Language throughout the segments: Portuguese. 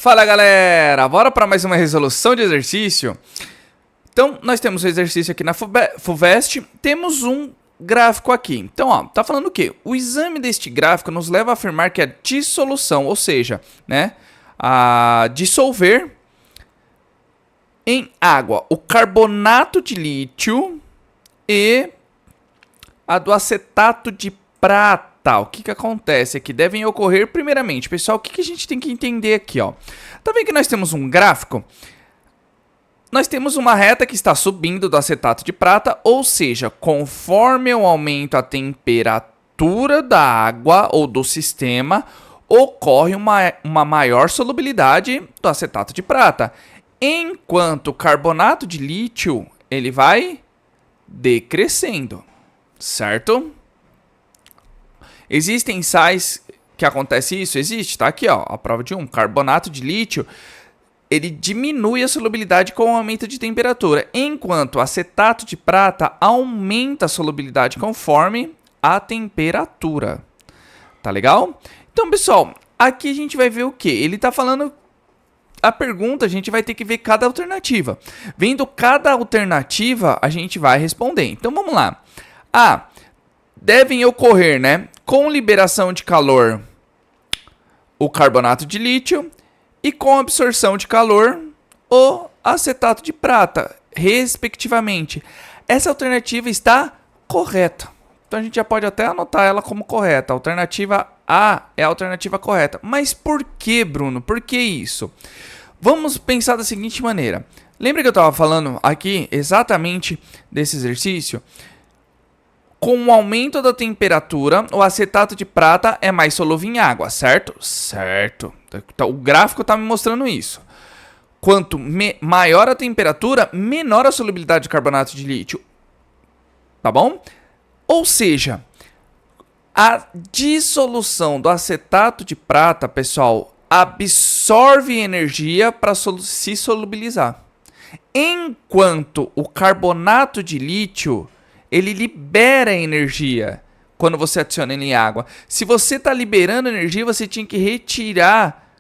Fala galera, bora para mais uma resolução de exercício. Então nós temos o exercício aqui na FUVEST, temos um gráfico aqui. Então ó, tá falando o quê? O exame deste gráfico nos leva a afirmar que a dissolução, ou seja, né, a dissolver em água o carbonato de lítio e a do acetato de prata. O que acontece aqui? Devem ocorrer primeiramente, pessoal, o que a gente tem que entender aqui, ó? Tá vendo que nós temos um gráfico? Nós temos uma reta que está subindo do acetato de prata, ou seja, conforme eu aumento a temperatura da água ou do sistema, ocorre uma maior solubilidade do acetato de prata. Enquanto o carbonato de lítio, ele vai decrescendo, certo? Existem sais que acontece isso? Existe, tá aqui, ó, a prova de carbonato de lítio, ele diminui a solubilidade com o aumento de temperatura, enquanto o acetato de prata aumenta a solubilidade conforme a temperatura. Tá legal? Então, pessoal, aqui a gente vai ver o quê? Ele tá falando a pergunta, a gente vai ter que ver cada alternativa. Vendo cada alternativa, a gente vai responder. Então, vamos lá. A. Devem ocorrer, né, com liberação de calor, o carbonato de lítio e com absorção de calor, o acetato de prata, respectivamente. Essa alternativa está correta. Então a gente já pode até anotar ela como correta. A alternativa A é a alternativa correta. Mas por que, Bruno? Por que isso? Vamos pensar da seguinte maneira. Lembra que eu estava falando aqui exatamente desse exercício? Com o aumento da temperatura, o acetato de prata é mais solúvel em água, certo? Certo. Então, o gráfico está me mostrando isso. Quanto maior a temperatura, menor a solubilidade de carbonato de lítio. Tá bom? Ou seja, a dissolução do acetato de prata, pessoal, absorve energia para se solubilizar. Enquanto o carbonato de lítio, ele libera energia quando você adiciona ele em água. Se você está liberando energia, você tinha que retirar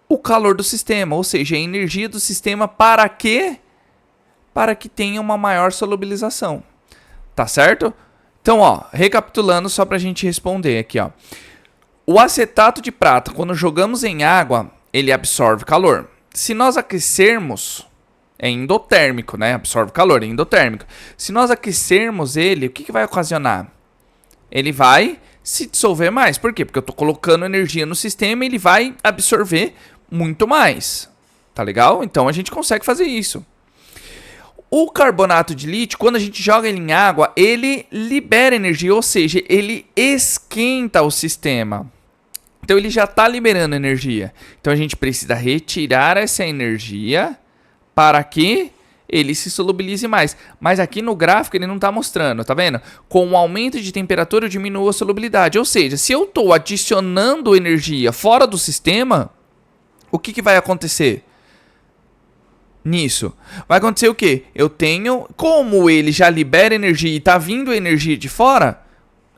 o calor do sistema, ou seja, a energia do sistema para quê? Para que tenha uma maior solubilização. Tá certo? Então, ó, recapitulando só para a gente responder aqui, ó. O acetato de prata, quando jogamos em água, ele absorve calor. Se nós aquecermos, é endotérmico, né? Absorve calor, é endotérmico. Se nós aquecermos ele, o que vai ocasionar? Ele vai se dissolver mais. Por quê? Porque eu estou colocando energia no sistema e ele vai absorver muito mais. Tá legal? Então a gente consegue fazer isso. O carbonato de lítio, quando a gente joga ele em água, ele libera energia, ou seja, ele esquenta o sistema. Então ele já está liberando energia. Então a gente precisa retirar essa energia para que ele se solubilize mais. Mas aqui no gráfico ele não está mostrando, tá vendo? Com o aumento de temperatura eu diminuo a solubilidade. Ou seja, se eu estou adicionando energia fora do sistema, o que vai acontecer nisso? Vai acontecer o quê? Eu tenho, como ele já libera energia e está vindo energia de fora,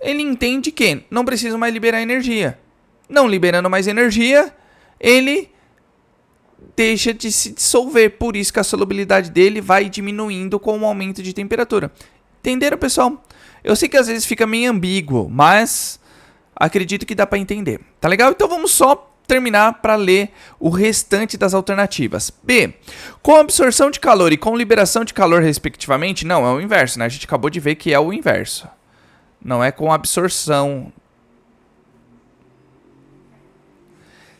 ele entende que não precisa mais liberar energia. Não liberando mais energia, ele deixa de se dissolver, por isso que a solubilidade dele vai diminuindo com o aumento de temperatura. Entenderam, pessoal? Eu sei que às vezes fica meio ambíguo, mas acredito que dá para entender. Tá legal? Então vamos só terminar para ler o restante das alternativas. B. Com absorção de calor e com liberação de calor, respectivamente, não, é o inverso, né? A gente acabou de ver que é o inverso. Não é com absorção.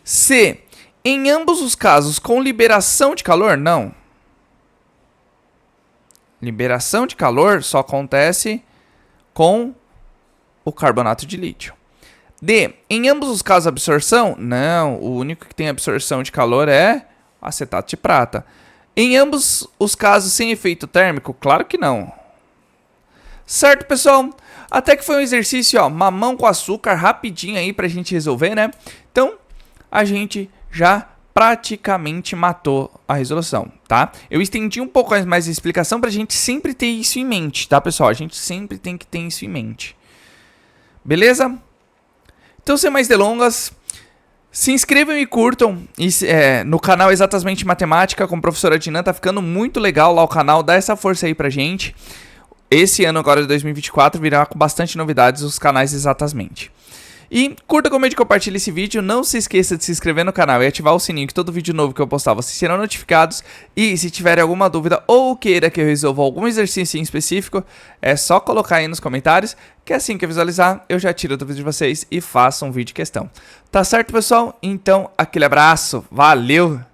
C. Em ambos os casos, com liberação de calor? Não. Liberação de calor só acontece com o carbonato de lítio. D. Em ambos os casos, absorção? Não. O único que tem absorção de calor é acetato de prata. Em ambos os casos, sem efeito térmico? Claro que não. Certo, pessoal? Até que foi um exercício, ó, mamão com açúcar, rapidinho aí pra gente resolver, né? Então, a gente já praticamente matou a resolução, tá? Eu estendi um pouco mais de explicação pra gente sempre ter isso em mente, tá, pessoal? A gente sempre tem que ter isso em mente. Beleza? Então, sem mais delongas, Se inscrevam e curtam no canal Exatamente Matemática com a professora Dinan, tá ficando muito legal lá o canal, dá essa força aí pra gente. Esse ano agora de 2024 virá com bastante novidades os canais Exatamente. E curta, comente e compartilhe esse vídeo, não se esqueça de se inscrever no canal e ativar o sininho que todo vídeo novo que eu postar vocês serão notificados. E se tiverem alguma dúvida ou queira que eu resolva algum exercício em específico, é só colocar aí nos comentários, que assim que eu visualizar, eu já tiro a dúvida de vocês e faço um vídeo questão. Tá certo, pessoal? Então, aquele abraço, valeu!